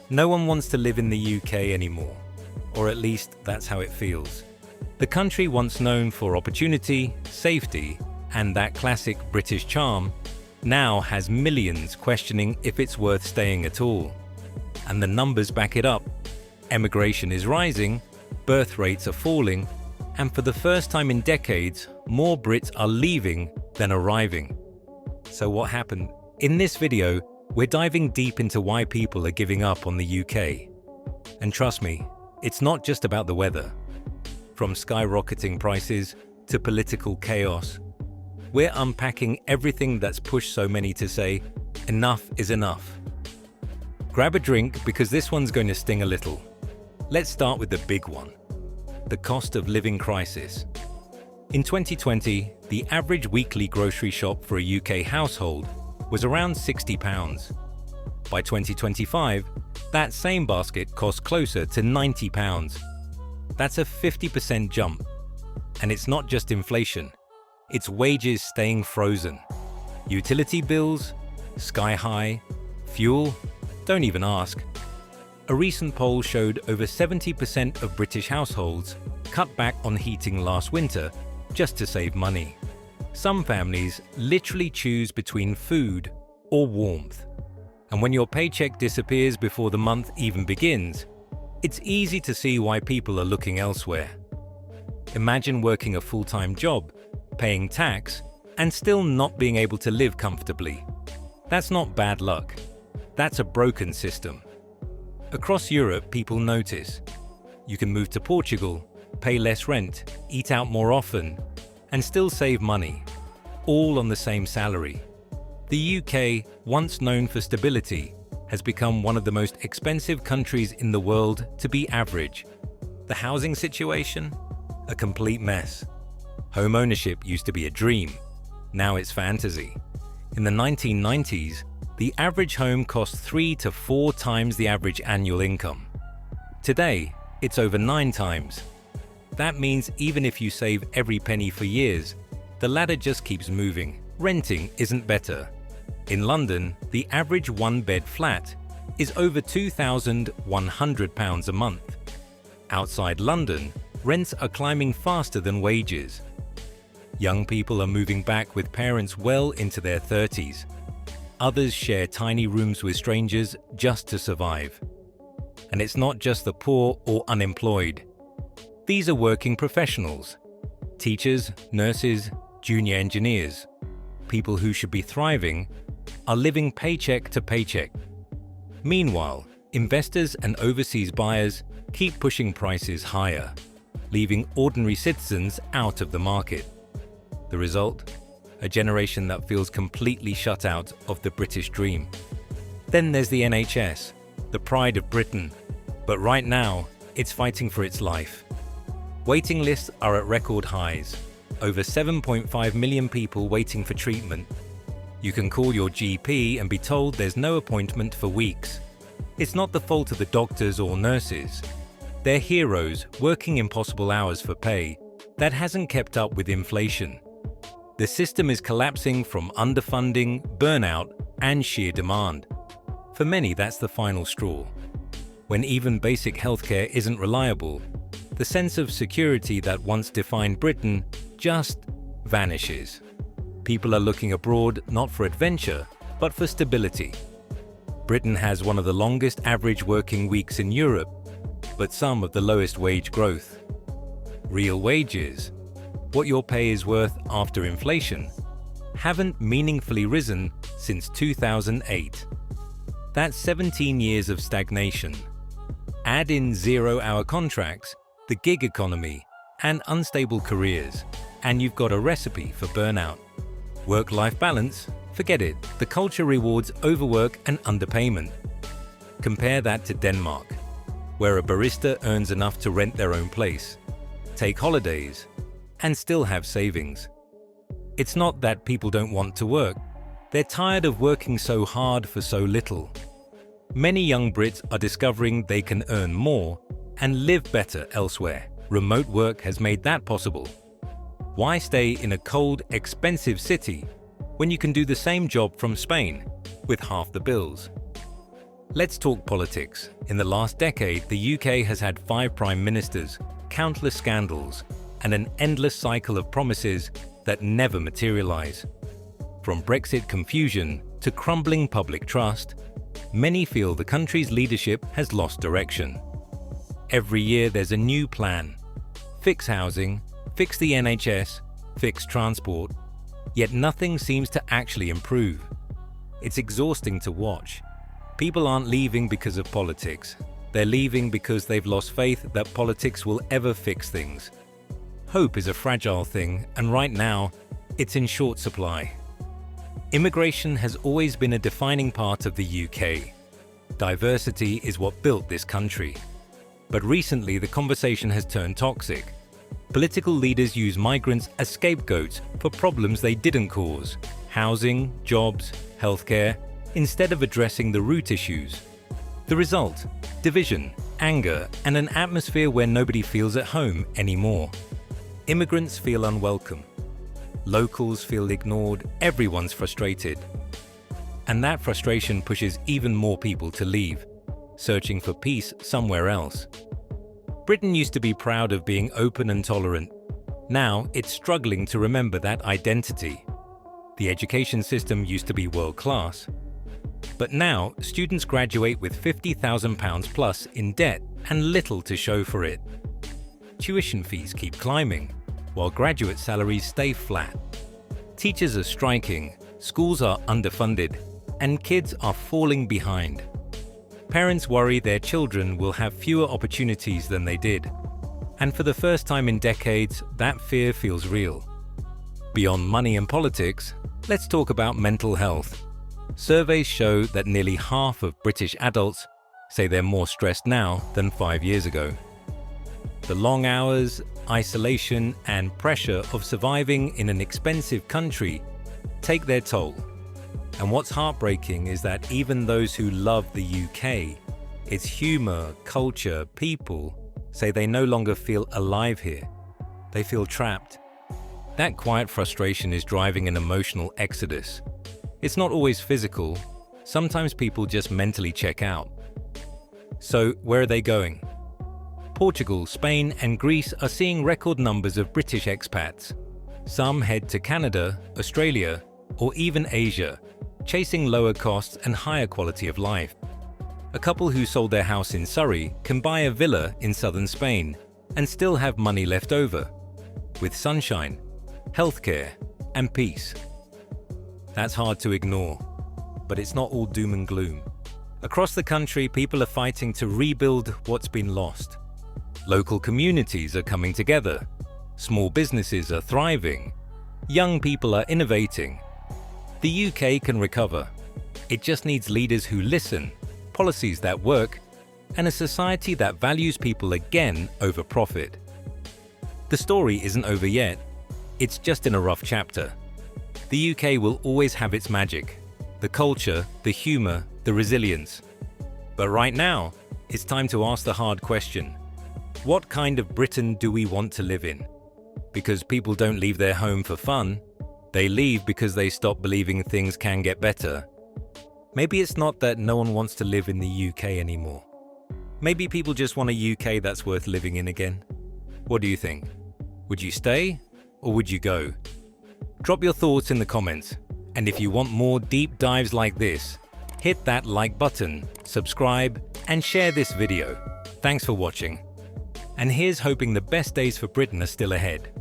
No one wants to live in the UK anymore, or at least that's how it feels. The country once known for opportunity, safety, and that classic British charm now has millions questioning if it's worth staying at all. And the numbers back it up. Emigration is rising, birth rates are falling, and for the first time in decades, more Brits are leaving than arriving. So what happened? In this video, we're diving deep into why people are giving up on the UK. And trust me, it's not just about the weather. From skyrocketing prices to political chaos, we're unpacking everything that's pushed so many to say, enough is enough. Grab a drink because this one's going to sting a little. Let's start with the big one, the cost of living crisis. In 2020, the average weekly grocery shop for a UK household was around £60. By 2025, that same basket costs closer to £90. That's a 50% jump. And it's not just inflation, it's wages staying frozen. Utility bills, sky high, fuel, don't even ask. A recent poll showed over 70% of British households cut back on heating last winter just to save money. Some families literally choose between food or warmth. And when your paycheck disappears before the month even begins, it's easy to see why people are looking elsewhere. Imagine working a full-time job, paying tax, and still not being able to live comfortably. That's not bad luck. That's a broken system. Across Europe, people notice. You can move to Portugal, pay less rent, eat out more often, and still save money, all on the same salary. The UK, once known for stability, has become one of the most expensive countries in the world to be average. The housing situation? A complete mess. Home ownership used to be a dream. Now it's fantasy. In the 1990s, the average home cost 3 to 4 times the average annual income. Today, it's over 9 times. That means even if you save every penny for years, the ladder just keeps moving. Renting isn't better. In London, the average one-bed flat is over £2,100 a month. Outside London, rents are climbing faster than wages. Young people are moving back with parents well into their 30s. Others share tiny rooms with strangers just to survive. And it's not just the poor or unemployed. These are working professionals. Teachers, nurses, junior engineers. People who should be thriving are living paycheck to paycheck. Meanwhile, investors and overseas buyers keep pushing prices higher, leaving ordinary citizens out of the market. The result? A generation that feels completely shut out of the British dream. Then there's the NHS, the pride of Britain, but right now, it's fighting for its life. Waiting lists are at record highs, over 7.5 million people waiting for treatment. You can call your GP and be told there's no appointment for weeks. It's not the fault of the doctors or nurses. They're heroes working impossible hours for pay that hasn't kept up with inflation. The system is collapsing from underfunding, burnout, and sheer demand. For many, that's the final straw. When even basic healthcare isn't reliable, the sense of security that once defined Britain just vanishes. People are looking abroad not for adventure, but for stability. Britain has one of the longest average working weeks in Europe, but some of the lowest wage growth. Real wages, what your pay is worth after inflation, haven't meaningfully risen since 2008. That's 17 years of stagnation. Add in zero-hour contracts, the gig economy, and unstable careers, and you've got a recipe for burnout. Work-life balance? Forget it. The culture rewards overwork and underpayment. Compare that to Denmark, where a barista earns enough to rent their own place, take holidays, and still have savings. It's not that people don't want to work. They're tired of working so hard for so little. Many young Brits are discovering they can earn more and live better elsewhere. Remote work has made that possible. Why stay in a cold, expensive city when you can do the same job from Spain with half the bills? Let's talk politics. In the last decade, the UK has had 5 prime ministers, countless scandals, and an endless cycle of promises that never materialize. From Brexit confusion to crumbling public trust, many feel the country's leadership has lost direction. Every year there's a new plan. Fix housing, fix the NHS, fix transport, yet nothing seems to actually improve. It's exhausting to watch. People aren't leaving because of politics. They're leaving because they've lost faith that politics will ever fix things. Hope is a fragile thing, and right now, it's in short supply. Immigration has always been a defining part of the UK. Diversity is what built this country. But recently, the conversation has turned toxic. Political leaders use migrants as scapegoats for problems they didn't cause: housing, jobs, healthcare, instead of addressing the root issues. The result: division, anger, and an atmosphere where nobody feels at home anymore. Immigrants feel unwelcome. Locals feel ignored. Everyone's frustrated. And that frustration pushes even more people to leave, searching for peace somewhere else. Britain used to be proud of being open and tolerant. Now it's struggling to remember that identity. The education system used to be world-class. But now, students graduate with £50,000 plus in debt and little to show for it. Tuition fees keep climbing, while graduate salaries stay flat. Teachers are striking, schools are underfunded, and kids are falling behind. Parents worry their children will have fewer opportunities than they did. And for the first time in decades, that fear feels real. Beyond money and politics, let's talk about mental health. Surveys show that nearly half of British adults say they're more stressed now than 5 years ago. The long hours, isolation, and pressure of surviving in an expensive country take their toll. And what's heartbreaking is that even those who love the UK, its humour, culture, people, say they no longer feel alive here. They feel trapped. That quiet frustration is driving an emotional exodus. It's not always physical. Sometimes people just mentally check out. So, where are they going? Portugal, Spain, and Greece are seeing record numbers of British expats. Some head to Canada, Australia, or even Asia, chasing lower costs and higher quality of life. A couple who sold their house in Surrey can buy a villa in southern Spain and still have money left over, with sunshine, healthcare, and peace. That's hard to ignore, but it's not all doom and gloom. Across the country, people are fighting to rebuild what's been lost. Local communities are coming together. Small businesses are thriving. Young people are innovating. The UK can recover. It just needs leaders who listen, policies that work, and a society that values people again over profit. The story isn't over yet. It's just in a rough chapter. The UK will always have its magic, the culture, the humour, the resilience. But right now, it's time to ask the hard question. What kind of Britain do we want to live in? Because people don't leave their home for fun. They leave because they stop believing things can get better. Maybe it's not that no one wants to live in the UK anymore. Maybe people just want a UK that's worth living in again. What do you think? Would you stay or would you go? Drop your thoughts in the comments. And if you want more deep dives like this, hit that like button, subscribe, and share this video. Thanks for watching. And here's hoping the best days for Britain are still ahead.